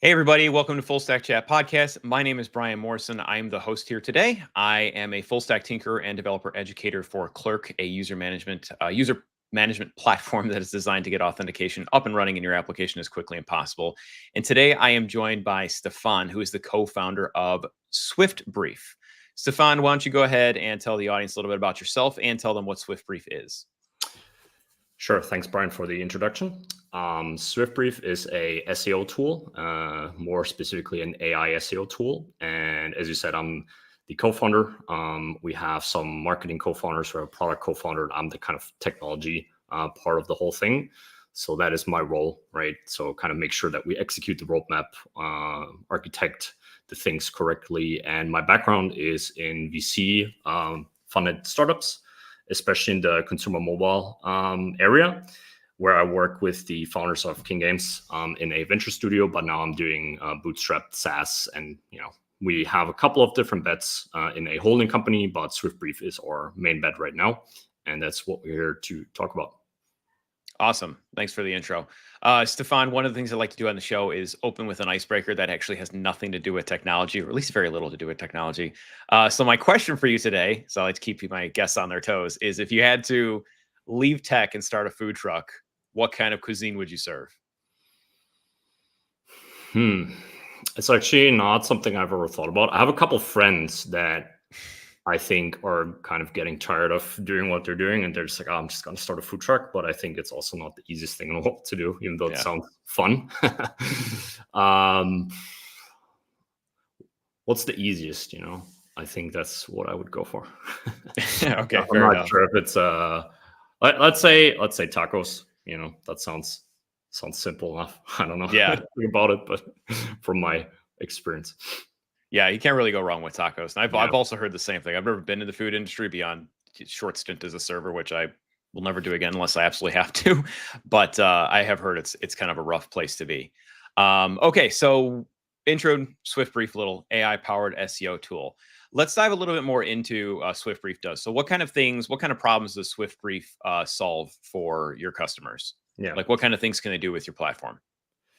Hey, everybody. Welcome to Full Stack Chat Podcast. My name is Brian Morrison. I'm the host here today. I am a full stack tinkerer and developer educator for Clerk, a user management platform that is designed to get authentication up and running in your application as quickly as possible. And today I am joined by Stefan, who is the co-founder of Swiftbrief. Stefan, why don't you go ahead and tell the audience a little bit about yourself and tell them what Swiftbrief is? Sure. Thanks, Brian, for the introduction. Swiftbrief is a SEO tool, more specifically an AI SEO tool. And as you said, I'm the co-founder. We have some marketing co-founders, or a product co-founder, and I'm the kind of technology part of the whole thing. So that is my role, right? So kind of make sure that we execute the roadmap, architect the things correctly. And my background is in VC funded startups, especially in the consumer mobile area, where I work with the founders of King Games in a venture studio. But now I'm doing bootstrapped SaaS, and we have a couple of different bets in a holding company, but Swiftbrief is our main bet right now, and that's what we're here to talk about. Awesome. Thanks for the intro. Stefan, one of the things I like to do on the show is open with an icebreaker that actually has nothing to do with technology, or at least very little to do with technology. So my question for you today, so I like to keep my guests on their toes, is if you had to leave tech and start a food truck, what kind of cuisine would you serve? It's actually not something I've ever thought about. I have a couple friends that I think are kind of getting tired of doing what they're doing, and they're just like, oh, I'm just going to start a food truck. But I think it's also not the easiest thing in the world to do, even though it sounds fun. What's the easiest? I think that's what I would go for. Okay, I'm not sure if it's let's say tacos. That sounds simple enough. I don't know about it, but from my experience. Yeah, you can't really go wrong with tacos. And I've also heard the same thing. I've never been in the food industry beyond a short stint as a server, which I will never do again unless I absolutely have to. But I have heard it's kind of a rough place to be. Okay, so intro Swiftbrief, little AI-powered SEO tool. Let's dive a little bit more into Swiftbrief does. So what kind of problems does Swiftbrief solve for your customers? Yeah. Like what kind of things can they do with your platform?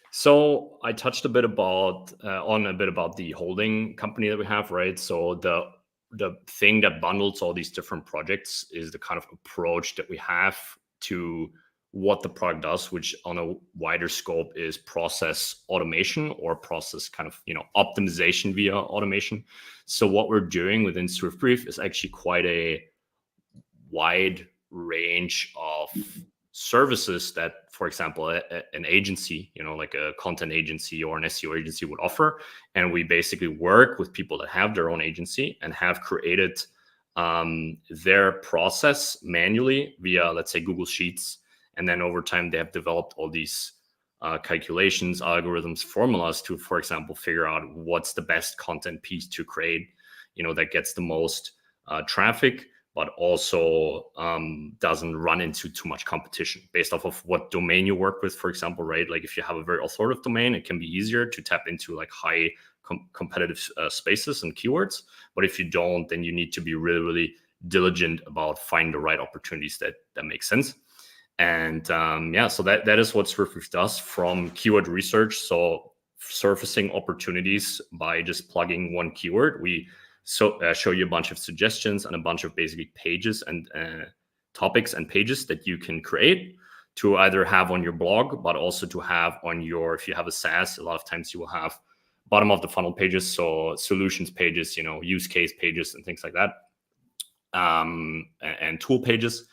So I touched a bit about the holding company that we have, right? So the thing that bundles all these different projects is the kind of approach that we have to what the product does, which on a wider scope is process automation or process kind of optimization via automation. So what we're doing within Swiftbrief is actually quite a wide range of services that, for example, an agency, like a content agency or an SEO agency would offer. And we basically work with people that have their own agency and have created their process manually via, let's say, Google Sheets. And then over time, they have developed all these calculations, algorithms, formulas to, for example, figure out what's the best content piece to create, that gets the most traffic, but also doesn't run into too much competition based off of what domain you work with, for example, right? Like if you have a very authoritative domain, it can be easier to tap into like high competitive spaces and keywords. But if you don't, then you need to be really, really diligent about finding the right opportunities that make sense. And so that is what Swiftbrief does from keyword research. So surfacing opportunities by just plugging one keyword. We show you a bunch of suggestions and a bunch of basically pages and topics and pages that you can create to either have on your blog, but also to have on if you have a SaaS, a lot of times you will have bottom of the funnel pages, so solutions pages, use case pages and things like that, and tool pages.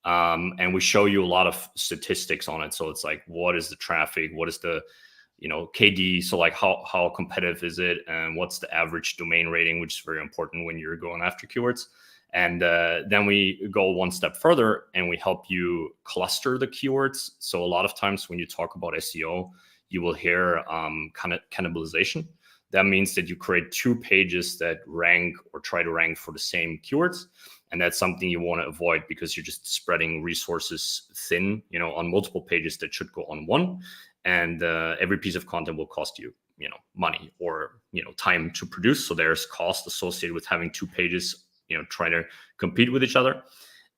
And we show you a lot of statistics on it. So it's like, what is the traffic? What is the KD, so like how competitive is it, and what's the average domain rating, which is very important when you're going after keywords. And then we go one step further and we help you cluster the keywords. So a lot of times when you talk about SEO, you will hear kind of cannibalization. That means that you create two pages that rank or try to rank for the same keywords. And that's something you want to avoid because you're just spreading resources thin, on multiple pages that should go on one. And every piece of content will cost you, money or, time to produce. So there's cost associated with having two pages, trying to compete with each other.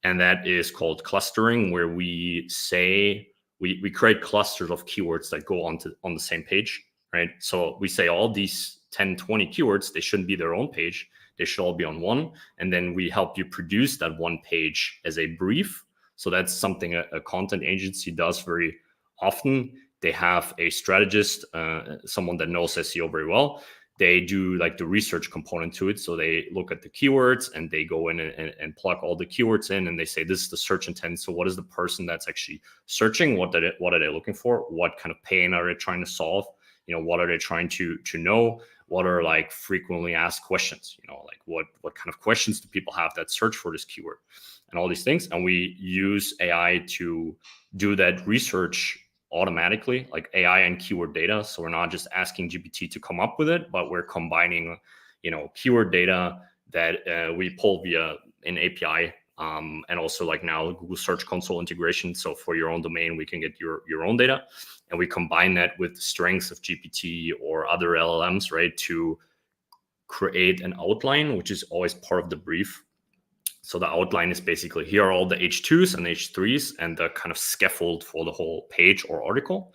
And that is called clustering, where we say we create clusters of keywords that go on the same page. right? So we say all these 10, 20 keywords, they shouldn't be their own page. They should all be on one. And then we help you produce that one page as a brief. So that's something a content agency does very often. They have a strategist, someone that knows SEO very well. They do like the research component to it. So they look at the keywords and they go in and plug all the keywords in, and they say, this is the search intent. So what is the person that's actually searching? What are they looking for? What kind of pain are they trying to solve? What are they trying to know? What are like frequently asked questions? Like what kind of questions do people have that search for this keyword, and all these things. And we use AI to do that research automatically, like AI and keyword data. So we're not just asking GPT to come up with it, but we're combining, keyword data that we pull via an API, and also like now Google Search Console integration. So for your own domain, we can get your own data, and we combine that with the strengths of GPT or other LLMs, right, to create an outline, which is always part of the brief. So the outline is basically, here are all the H2s and H3s and the kind of scaffold for the whole page or article.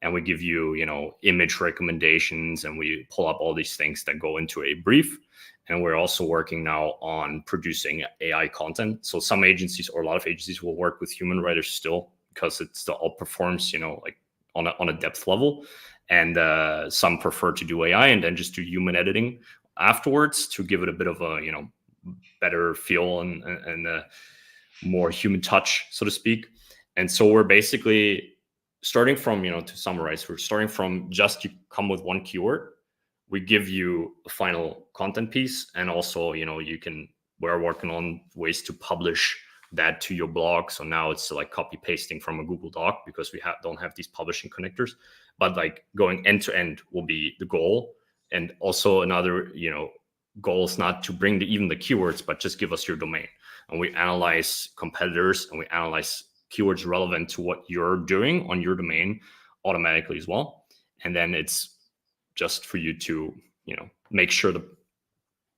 And we give you, image recommendations, and we pull up all these things that go into a brief. And we're also working now on producing AI content. So some agencies, or a lot of agencies, will work with human writers still, because it still outperforms, like on a depth level. And some prefer to do AI and then just do human editing afterwards to give it a bit of a, better feel and a more human touch, so to speak. And so we're basically starting from, to summarize, we're starting from just, you come with one keyword, we give you a final content piece, and also, we're working on ways to publish that to your blog. So now it's like copy pasting from a Google Doc, because we don't have these publishing connectors, but like going end to end will be the goal. And also another, goal is not to bring even the keywords, but just give us your domain, and we analyze competitors, and we analyze keywords relevant to what you're doing on your domain automatically as well. And then it's just for you to, make sure the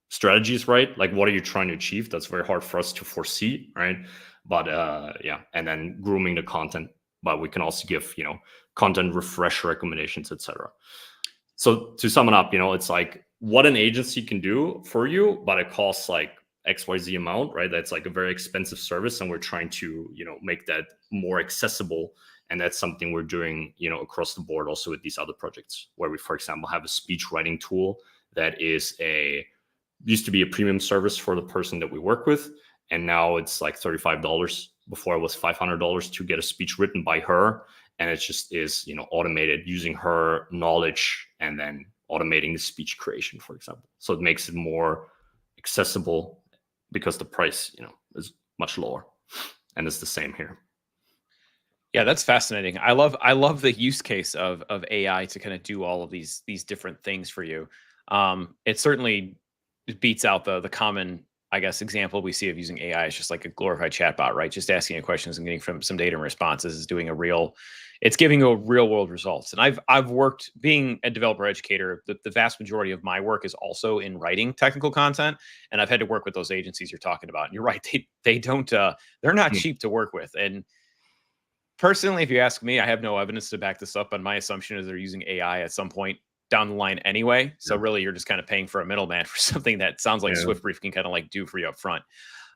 strategy is right. Like, what are you trying to achieve? That's very hard for us to foresee, right? But and then grooming the content, but we can also give, content refresh recommendations, etc. So to sum it up, it's like what an agency can do for you, but it costs like XYZ amount, right? That's like a very expensive service, and we're trying to, make that more accessible. And that's something we're doing, across the board also with these other projects, where we, for example, have a speech writing tool that used to be a premium service for the person that we work with. And now it's like $35. Before it was $500 to get a speech written by her. And it just is, automated using her knowledge, and then automating the speech creation, for example. So it makes it more accessible, because the price, is much lower. And it's the same here. Yeah, that's fascinating. I love the use case of AI to kind of do all of these different things for you. It certainly beats out the common, I guess, example we see of using AI. It's just like a glorified chatbot, right? Just asking it questions and getting from some data and responses is it's giving you real world results. And I've worked, being a developer educator, the vast majority of my work is also in writing technical content. And I've had to work with those agencies you're talking about. And you're right, they don't, they're not cheap to work with. And personally, if you ask me, I have no evidence to back this up, but my assumption is they're using AI at some point down the line anyway. So really, you're just kind of paying for a middleman for something that sounds like Swiftbrief can kind of like do for you up front.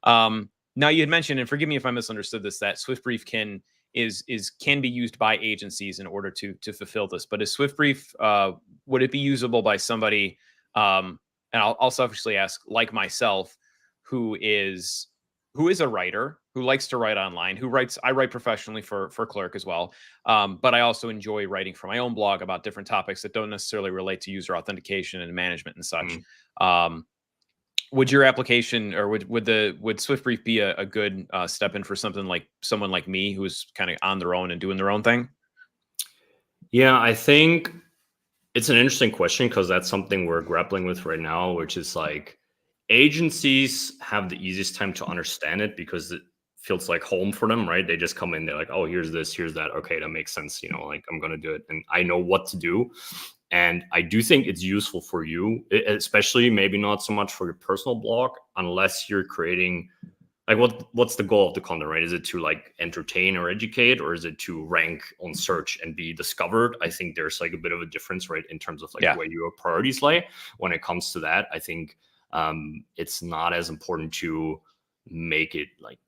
Now, you had mentioned, and forgive me if I misunderstood this, that Swiftbrief can be used by agencies in order to fulfill this. But is Swiftbrief, would it be usable by somebody? And I'll selfishly ask, like myself, who is a writer, who likes to write online, I write professionally for Clerk as well. But I also enjoy writing for my own blog about different topics that don't necessarily relate to user authentication and management and such. Would your application, or would Swiftbrief be a good step in for someone like me, who's kind of on their own and doing their own thing? Yeah, I think it's an interesting question, because that's something we're grappling with right now, which is like, agencies have the easiest time to understand it, because it feels like home for them, right? They just come in, they're like, oh, here's this, here's that. Okay, that makes sense. Like, I'm going to do it, and I know what to do. And I do think it's useful for you, especially maybe not so much for your personal blog, unless you're creating like what's the goal of the content, right? Is it to like entertain or educate, or is it to rank on search and be discovered? I think there's like a bit of a difference, right, in terms of like where your priorities lay when it comes to that. I think it's not as important to make it like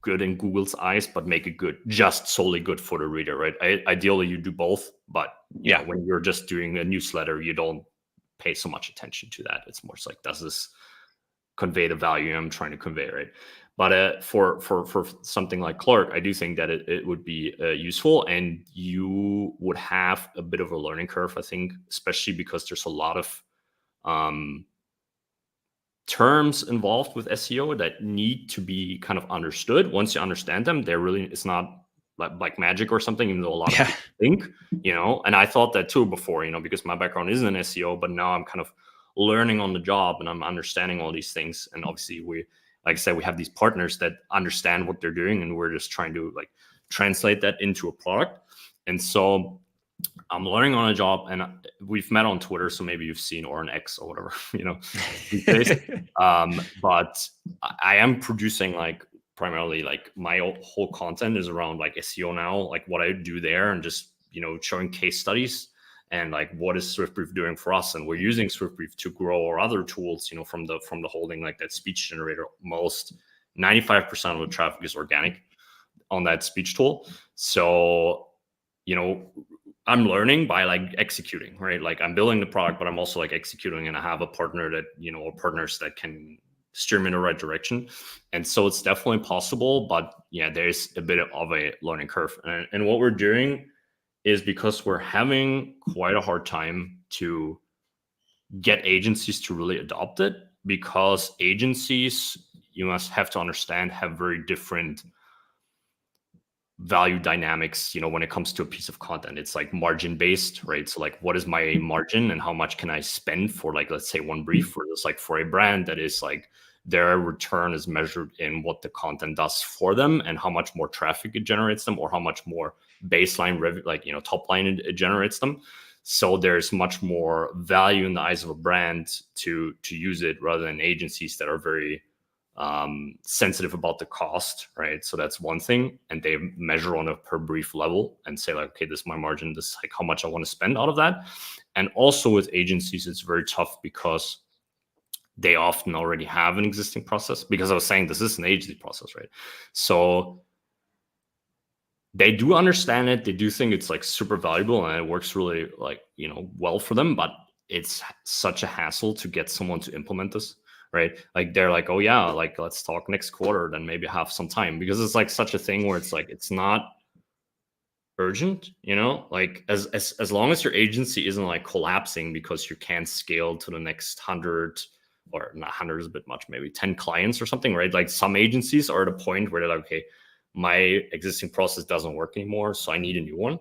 good in Google's eyes, but make it good, just solely good for the reader, right? Ideally, you do both, but you know, when you're just doing a newsletter, you don't pay so much attention to that. It's more like, does this convey the value I'm trying to convey, right? But for something like Clark, I do think that it would be useful, and you would have a bit of a learning curve, I think, especially because there's a lot of terms involved with SEO that need to be kind of understood. Once you understand them, they're really, it's not like magic or something, even though a lot of people think, you know, and I thought that too before, you know, because my background isn't in SEO, but now I'm kind of learning on the job and I'm understanding all these things. And obviously we, like I said, we have these partners that understand what they're doing, and we're just trying to like translate that into a product. And so I'm learning on a job, and we've met on Twitter, so maybe you've seen, or on X or whatever, you know, these days. But I am producing like primarily like my whole content is around like SEO now, like what I do there, and just, you know, showing case studies and like what is Swiftbrief doing for us. And we're using Swiftbrief to grow our other tools, you know, from the holding, like that speech generator. 95% of the traffic is organic on that speech tool. So, you know, I'm learning by like executing, right? Like I'm building the product, but I'm also like executing, and I have a partner that, you know, or partners that can steer me in the right direction. And so it's definitely possible, but yeah, there's a bit of a learning curve. And what we're doing is, because we're having quite a hard time to get agencies to really adopt it, because agencies, you must have to understand, have very different value dynamics, you know, when it comes to a piece of content. It's like margin based, right? So like, what is my margin and how much can I spend for, like, let's say one brief, or just like for a brand that is like, their return is measured in what the content does for them and how much more traffic it generates them, or how much more baseline revenue, like, you know, top line it generates them. So there's much more value in the eyes of a brand to use it, rather than agencies that are very sensitive about the cost, right? So that's one thing. And they measure on a per brief level and say like, okay, this is my margin, this is like how much I want to spend out of that. And also with agencies, it's very tough because they often already have an existing process, because I was saying this is an agency process, right? So they do understand it. They do think it's like super valuable and it works really, like, you know, well for them, but it's such a hassle to get someone to implement this, right? Like they're like, oh yeah, like let's talk next quarter, then maybe have some time, because it's like such a thing where it's like, it's not urgent, you know, like as long as your agency isn't like collapsing because you can't scale to the next 100, or not 100 is a bit much, maybe 10 clients or something, right? Like some agencies are at a point where they're like, okay, my existing process doesn't work anymore, so I need a new one.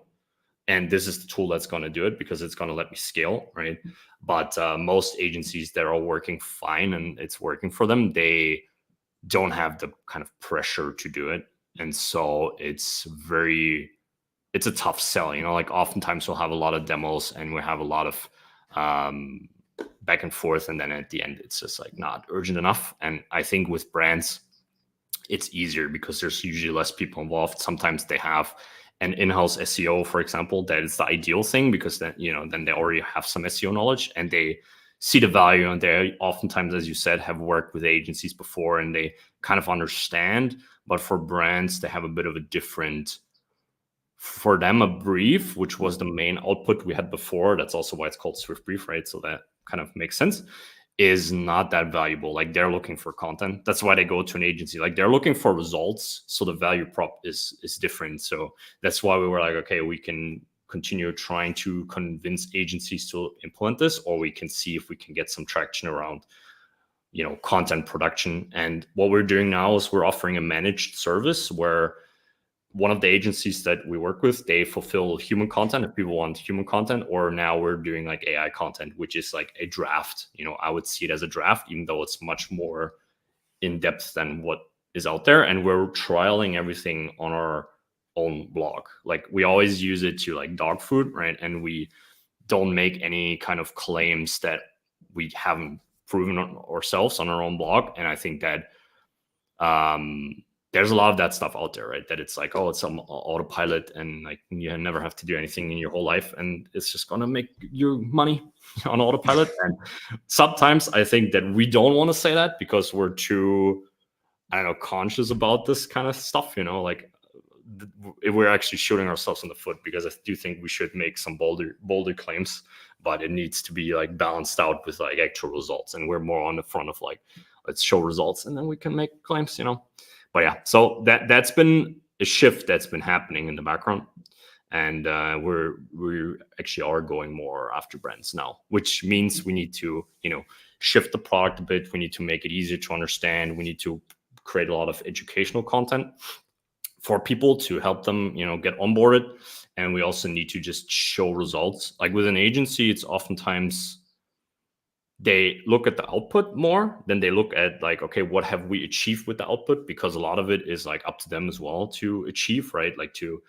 And this is the tool that's going to do it, because it's going to let me scale, right? But most agencies that are working fine and it's working for them, they don't have the kind of pressure to do it. And so it's a tough sell, you know, like oftentimes we'll have a lot of demos and we have a lot of back and forth. And then at the end, it's just like not urgent enough. And I think with brands, it's easier because there's usually less people involved. Sometimes they have an in-house SEO, for example, that is the ideal thing, because then, you know, then they already have some SEO knowledge and they see the value, and they oftentimes, as you said, have worked with agencies before and they kind of understand. But for brands, they have a bit of a different, for them, a brief, which was the main output we had before. That's also why it's called Swiftbrief, right? So that kind of makes sense, is not that valuable. Like they're looking for content. That's why they go to an agency. Like they're looking for results. So the value prop is different. So that's why we were like, okay, we can continue trying to convince agencies to implement this, or we can see if we can get some traction around, you know, content production. And what we're doing now is we're offering a managed service where one of the agencies that we work with, they fulfill human content if people want human content, or now we're doing like AI content, which is like a draft. You know, I would see it as a draft, even though it's much more in depth than what is out there. And we're trialing everything on our own blog. Like we always use it to like dog food, right? And we don't make any kind of claims that we haven't proven ourselves on our own blog. And I think that there's a lot of that stuff out there, right? That it's like, oh, it's some autopilot and like you never have to do anything in your whole life, and it's just gonna make you money on autopilot. And sometimes I think that we don't want to say that because we're too, I don't know, conscious about this kind of stuff, like we're actually shooting ourselves in the foot, because I do think we should make some bolder claims, but it needs to be like balanced out with like actual results. And we're more on the front of like, let's show results and then we can make claims, But yeah, so that's been a shift that's been happening in the background. And we actually are going more after brands now, which means we need to, shift the product a bit. We need to make it easier to understand. We need to create a lot of educational content for people to help them, get onboarded. And we also need to just show results. Like with an agency, it's oftentimes they look at the output more than they look at like, okay, what have we achieved with the output? Because a lot of it is like up to them as well to achieve, right? Like to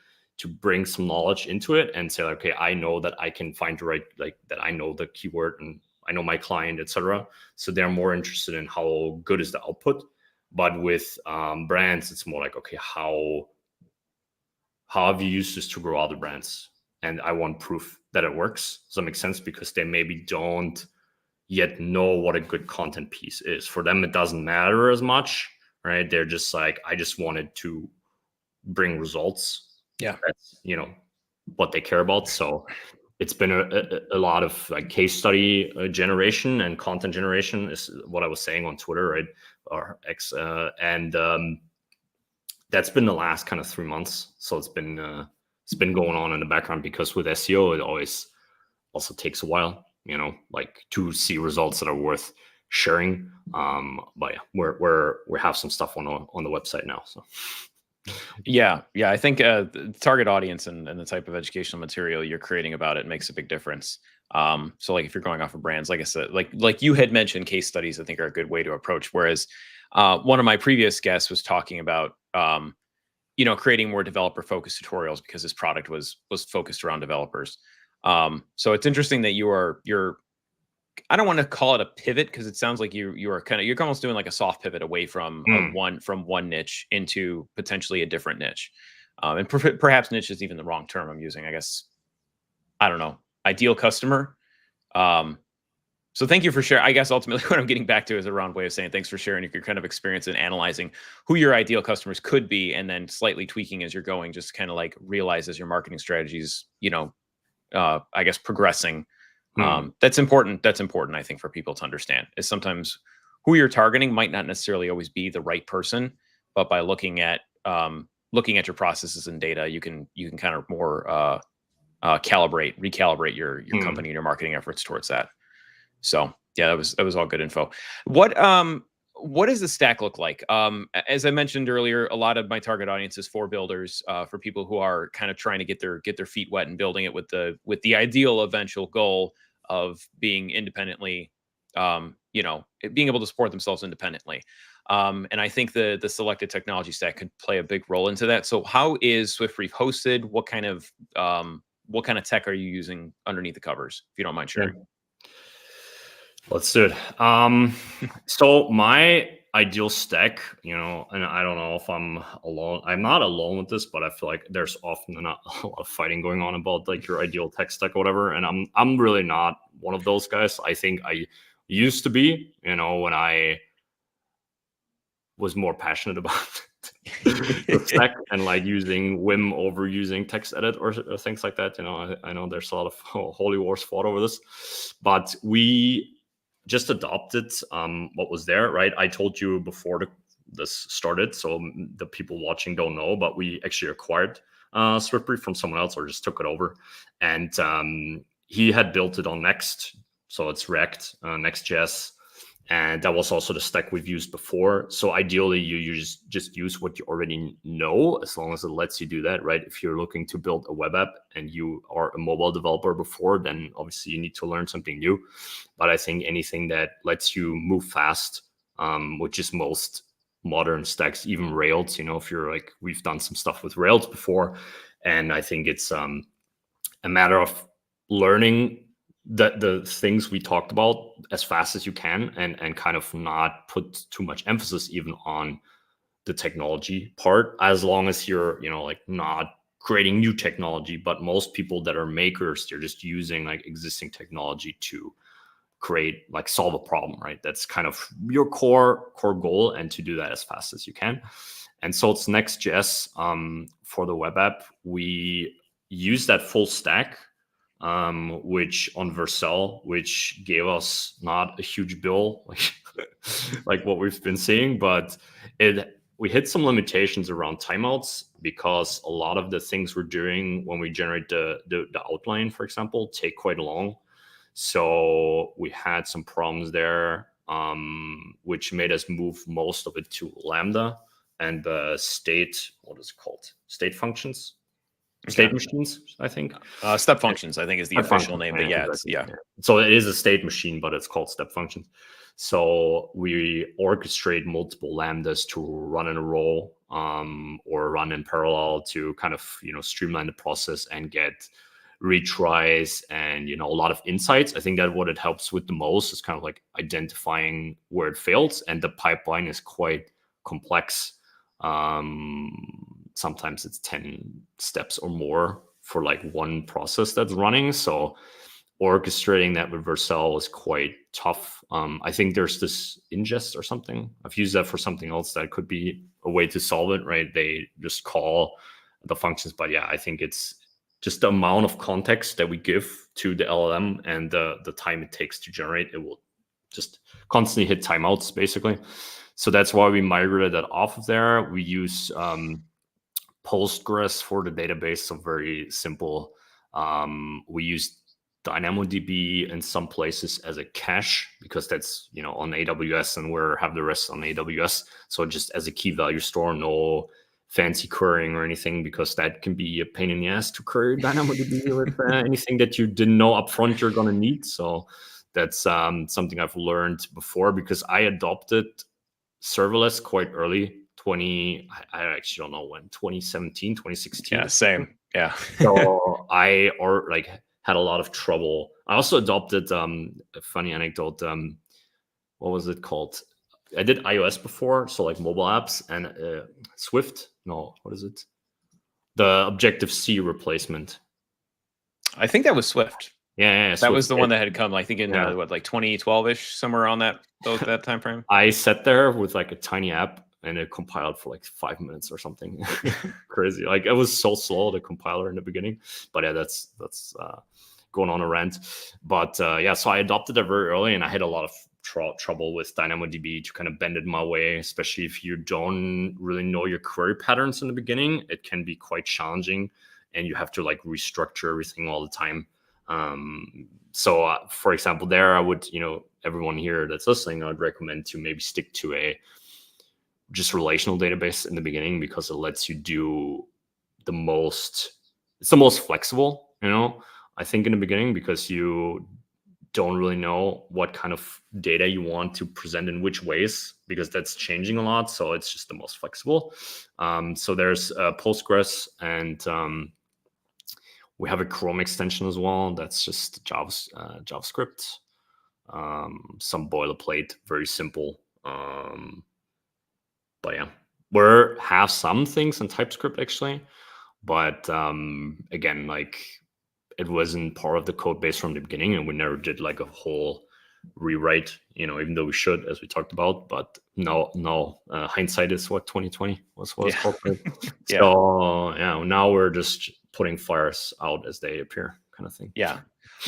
bring some knowledge into it and say, okay, I know that I can find the right, like that I know the keyword and I know my client, etc. So they're more interested in how good is the output. But with brands, it's more like, okay, how have you used this to grow other brands? And I want proof that it works. Does that make sense? Because they maybe don't yet know what a good content piece is. For them, it doesn't matter as much, right? They're just like, I just wanted to bring results. Yeah. That's, what they care about. So it's been a lot of like case study generation and content generation is what I was saying on Twitter, right? Or X. And that's been the last kind of 3 months. So it's been going on in the background, because with SEO, it always also takes a while, like to see results that are worth sharing. But yeah, we have some stuff on the website now. So yeah, I think the target audience and the type of educational material you're creating about it makes a big difference. So like if you're going off of brands, like I said, like you had mentioned, case studies I think are a good way to approach. Whereas one of my previous guests was talking about creating more developer focused tutorials because his product was focused around developers. So it's interesting that you're I don't want to call it a pivot, because it sounds like you're almost doing like a soft pivot away from one niche into potentially a different niche. And perhaps niche is even the wrong term I'm using, I guess. I don't know. Ideal customer. So thank you for sharing. I guess ultimately what I'm getting back to is a round way of saying thanks for sharing your kind of experience in analyzing who your ideal customers could be, and then slightly tweaking as you're going, just kind of like realize as your marketing strategies, I guess progressing. That's important. That's important, I think, for people to understand, is sometimes who you're targeting might not necessarily always be the right person, but by looking at your processes and data, you can kind of more recalibrate your company and your marketing efforts towards that. So yeah, that was all good info. What does the stack look like? As I mentioned earlier, a lot of my target audience is for builders, for people who are kind of trying to get their feet wet and building it with the ideal eventual goal of being independently, being able to support themselves independently. And I think the selected technology stack could play a big role into that. So how is Swiftbrief hosted? What kind of tech are you using underneath the covers, if you don't mind sharing? Yeah. Let's do it. So my ideal stack, and I don't know if I'm alone. I'm not alone with this, but I feel like there's often not a lot of fighting going on about like your ideal tech stack or whatever. And I'm really not one of those guys. I think I used to be, when I was more passionate about the stack and like using Vim over using text edit or things like that. I know there's a lot of holy wars fought over this, but we just adopted what was there, right? I told you before this started, so the people watching don't know, but we actually acquired Swiftbrief from someone else, or just took it over. And he had built it on Next, so it's React, Next.js. And that was also the stack we've used before. So ideally, you just use what you already know, as long as it lets you do that, right? If you're looking to build a web app and you are a mobile developer before, then obviously you need to learn something new. But I think anything that lets you move fast, which is most modern stacks, even Rails, if you're like, we've done some stuff with Rails before. And I think it's a matter of learning the things we talked about as fast as you can, and kind of not put too much emphasis even on the technology part, as long as you're, like not creating new technology. But most people that are makers, they're just using like existing technology to create, like solve a problem, right? That's kind of your core goal, and to do that as fast as you can. And so it's Next.js for the web app. We use that full stack, which on Vercel, which gave us not a huge bill like what we've been seeing, but we hit some limitations around timeouts, because a lot of the things we're doing when we generate the outline, for example, take quite long. So we had some problems there, which made us move most of it to Lambda and the what is it called? State functions, state machines, I think. Step functions, I think, is the official name, but yeah, exactly. Yeah. So it is a state machine, but it's called step functions. So we orchestrate multiple lambdas to run in a row, or run in parallel, to kind of streamline the process and get retries and a lot of insights. I think that what it helps with the most is kind of like identifying where it fails, and the pipeline is quite complex. Sometimes it's 10 steps or more for like one process that's running. So orchestrating that with Vercel is quite tough. I think there's this ingest or something. I've used that for something else that could be a way to solve it, right? They just call the functions. But yeah, I think it's just the amount of context that we give to the LLM and the time it takes to generate. It will just constantly hit timeouts, basically. So that's why we migrated that off of there. We use Postgres for the database, so very simple. We use DynamoDB in some places as a cache, because that's on AWS, and we have the rest on AWS. So just as a key value store, no fancy querying or anything, because that can be a pain in the ass to query DynamoDB with anything that you didn't know upfront you're going to need. So that's something I've learned before, because I adopted serverless quite early. I actually don't know when, 2017, 2016. Yeah, same. Yeah. So I had a lot of trouble. I also adopted a funny anecdote. What was it called? I did iOS before, so like mobile apps, and Swift. No, what is it? The Objective-C replacement. I think that was Swift. Yeah, that Swift. Was the one that had come, I think, in like 2012-ish, somewhere on that time frame. I sat there with like a tiny app, and it compiled for like 5 minutes or something. Crazy. Like it was so slow, the compiler in the beginning. But yeah, that's going on a rant. But yeah, so I adopted it very early, and I had a lot of trouble with DynamoDB to kind of bend it my way, especially if you don't really know your query patterns in the beginning. It can be quite challenging, and you have to like restructure everything all the time. So for example, there I would, everyone here that's listening, I would recommend to maybe stick to a just relational database in the beginning, because it lets you do it's the most flexible, I think, in the beginning, because you don't really know what kind of data you want to present in which ways, because that's changing a lot. So it's just the most flexible. So there's Postgres, and we have a Chrome extension as well. That's just JavaScript, some boilerplate, very simple. But yeah, we have some things in TypeScript actually, but again, like it wasn't part of the code base from the beginning, and we never did like a whole rewrite, even though we should, as we talked about. But no, hindsight is what 2020 was what it's called. Right? Yeah. So yeah, now we're just putting fires out as they appear, kind of thing. Yeah.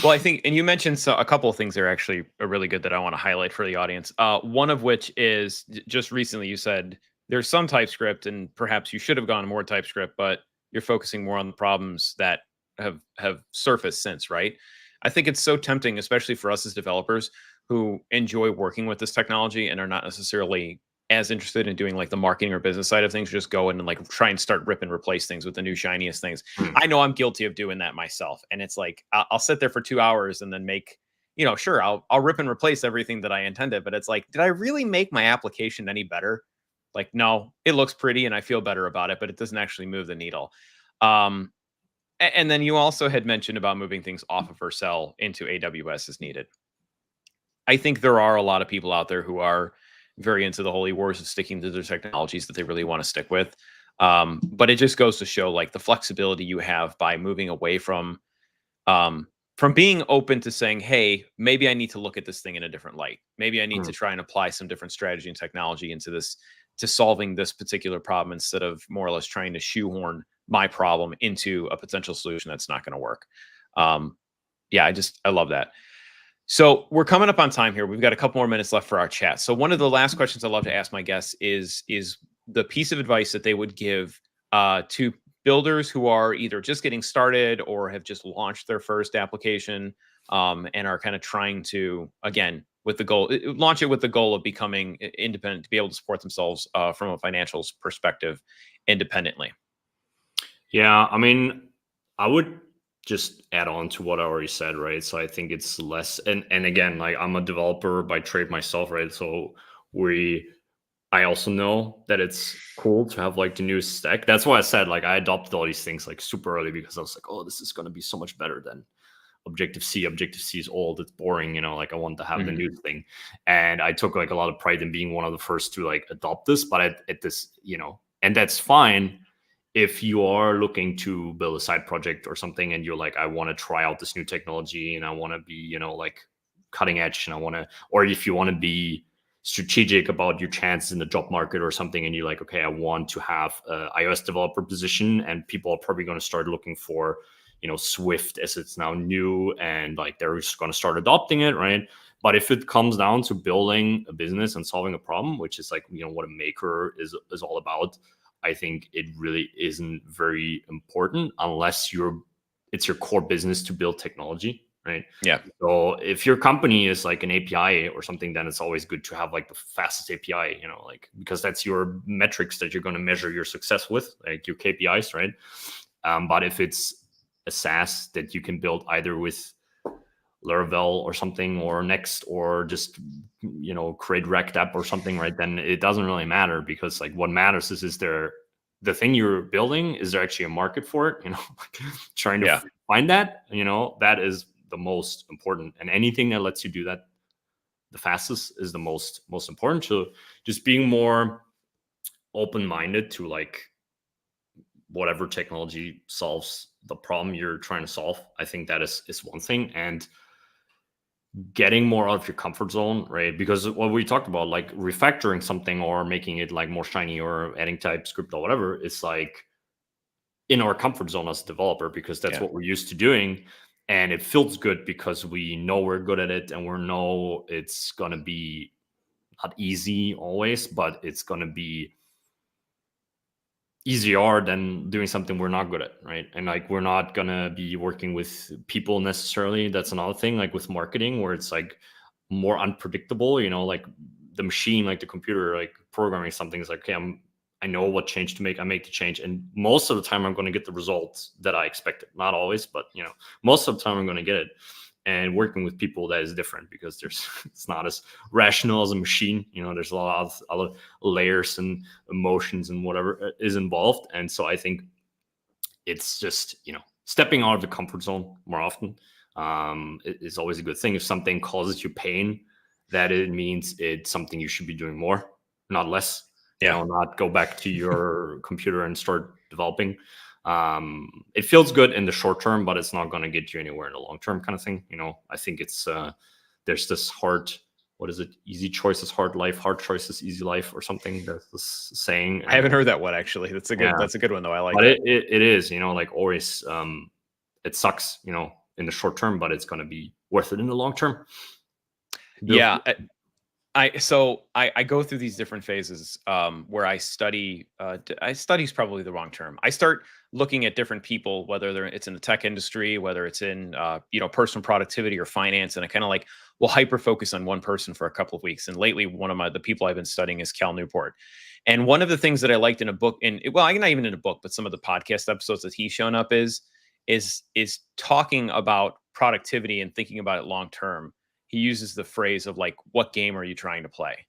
Well, I think, and you mentioned a couple of things that are actually really good that I want to highlight for the audience. One of which is just recently you said there's some TypeScript, and perhaps you should have gone more TypeScript, but you're focusing more on the problems that have surfaced since, right? I think it's so tempting, especially for us as developers who enjoy working with this technology and are not necessarily as interested in doing like the marketing or business side of things, just go in and like try and start rip and replace things with the new shiniest things. I know I'm guilty of doing that myself. And it's like, I'll sit there for 2 hours and then make, sure, I'll rip and replace everything that I intended, but it's like, did I really make my application any better? Like, no, it looks pretty and I feel better about it, but it doesn't actually move the needle. And then you also had mentioned about moving things off of Vercel into AWS as needed. I think there are a lot of people out there who are very into the holy wars of sticking to their technologies that they really want to stick with. But it just goes to show like the flexibility you have by moving away from being open to saying, hey, maybe I need to look at this thing in a different light. Maybe I need to try and apply some different strategy and technology into this to solving this particular problem instead of more or less trying to shoehorn my problem into a potential solution that's not going to work. Yeah, I love that. So we're coming up on time here. We've got a couple more minutes left for our chat. So one of the last questions I love to ask my guests is the piece of advice that they would give to builders who are either just getting started or have just launched their first application and are kind of trying to, again, with the goal, launch it with the goal of becoming independent, to be able to support themselves from a financial perspective independently. Yeah, I mean, I would just add on to what I already said, right? So I think it's less, and again, like I'm a developer by trade myself, right? So I also know that it's cool to have like the newest stack. That's why I said like I adopted all these things like super early, because I was like, oh, this is going to be so much better than Objective-C. Objective-C is old, it's boring, like I want to have the new thing. And I took like a lot of pride in being one of the first to like adopt this, but at this, and that's fine if you are looking to build a side project or something and you're like, I want to try out this new technology and I want to be, like cutting edge, and I want to, or if you want to be strategic about your chances in the job market or something, and you're like, okay, I want to have a iOS developer position, and people are probably going to start looking for, Swift as it's now new, and like they're just going to start adopting it, right? But if it comes down to building a business and solving a problem, which is like, what a maker is all about, I think it really isn't very important unless it's your core business to build technology, right? Yeah. So if your company is like an API or something, then it's always good to have like the fastest API, like, because that's your metrics that you're going to measure your success with, like your KPIs, right? But if it's a SaaS that you can build either with Laravel or something, or Next, or just create React app or something, right? Then it doesn't really matter, because like what matters is there the thing you're building, is there actually a market for it? Trying to find that, that is the most important. And anything that lets you do that the fastest is the most important. So just being more open-minded to like whatever technology solves the problem you're trying to solve, I think that is one thing. And getting more out of your comfort zone, right? Because what we talked about, like refactoring something or making it like more shiny or adding TypeScript or whatever, is like in our comfort zone as a developer, because that's what we're used to doing. And it feels good because we know we're good at it, and we know it's going to be not easy always, but it's going to be easier than doing something we're not good at, right? And like we're not gonna be working with people necessarily. That's another thing, like with marketing, where it's like more unpredictable, like the machine, like the computer, like programming something is like, okay, I know what change to make, I make the change, and most of the time I'm going to get the results that I expected. Not always, but most of the time I'm going to get it. And working with people, that is different, because it's not as rational as a machine. There's a lot of other layers and emotions and whatever is involved. And so I think it's just, stepping out of the comfort zone more often is always a good thing. If something causes you pain, that it means it's something you should be doing more, not less. Not go back to your computer and start developing. It feels good in the short term, but it's not going to get you anywhere in the long term, kind of thing. I think it's there's this what is it? Easy choices, hard life; hard choices, easy life, or something. There's this saying. I haven't heard that one, actually. That's a good one, though. I like but that. It is, like always, it sucks, in the short term, but it's going to be worth it in the long term. Yeah. I go through these different phases where I study. Study is probably the wrong term. I start looking at different people, whether it's in the tech industry, whether it's in personal productivity or finance, and I kind of like will hyper focus on one person for a couple of weeks. And lately, one of the people I've been studying is Cal Newport. And one of the things that I liked in a book, not even in a book, but some of the podcast episodes that he's shown up is talking about productivity and thinking about it long term. He uses the phrase of like, what game are you trying to play?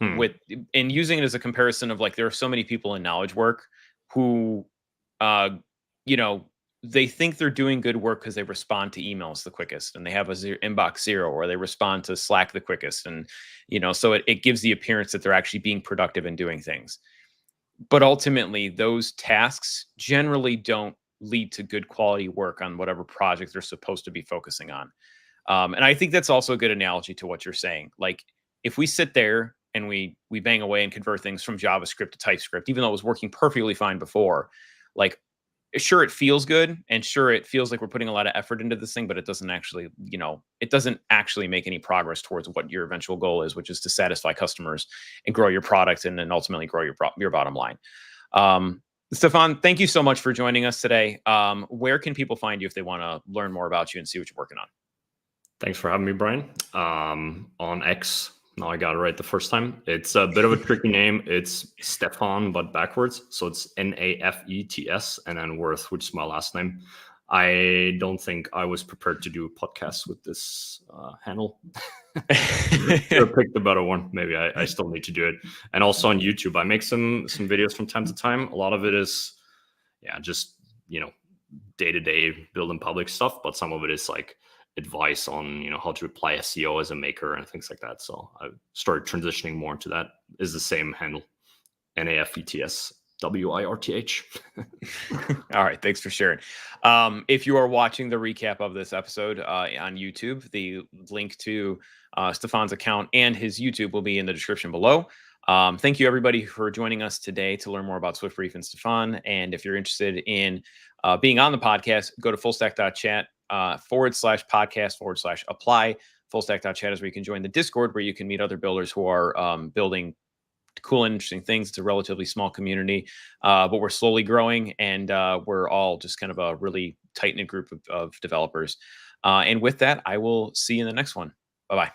And using it as a comparison of like, there are so many people in knowledge work who, they think they're doing good work because they respond to emails the quickest and they have a inbox zero, or they respond to Slack the quickest. And, so it gives the appearance that they're actually being productive and doing things. But ultimately, those tasks generally don't lead to good quality work on whatever project they're supposed to be focusing on. And I think that's also a good analogy to what you're saying. Like, if we sit there and we bang away and convert things from JavaScript to TypeScript, even though it was working perfectly fine before, like, sure, it feels good, and sure, it feels like we're putting a lot of effort into this thing, but it doesn't actually, it doesn't actually make any progress towards what your eventual goal is, which is to satisfy customers and grow your product, and then ultimately grow your bottom line. Stefan, thank you so much for joining us today. Where can people find you if they want to learn more about you and see what you're working on? Thanks for having me, Brian. On X, now I got it right the first time. It's a bit of a tricky name. It's Stefan, but backwards. So it's Nafets and then Wirth, which is my last name. I don't think I was prepared to do a podcast with this handle. Should have picked a better one. Maybe I still need to do it. And also on YouTube, I make some videos from time to time. A lot of it is, just, day-to-day building public stuff, but some of it is like advice on how to apply SEO as a maker and things like that. So I started transitioning more into that. Is the same handle, Nafets Wirth. All right, thanks for sharing. If you are watching the recap of this episode on YouTube, the link to Stefan's account and his YouTube will be in the description below. Thank you, everybody, for joining us today to learn more about Swiftbrief and Stefan. And if you're interested in being on the podcast, go to fullstack.chat /podcast/apply. Fullstack.chat is where you can join the Discord, where you can meet other builders who are building cool and interesting things. It's a relatively small community, but we're slowly growing, and we're all just kind of a really tight-knit group of developers. And with that, I will see you in the next one. Bye-bye.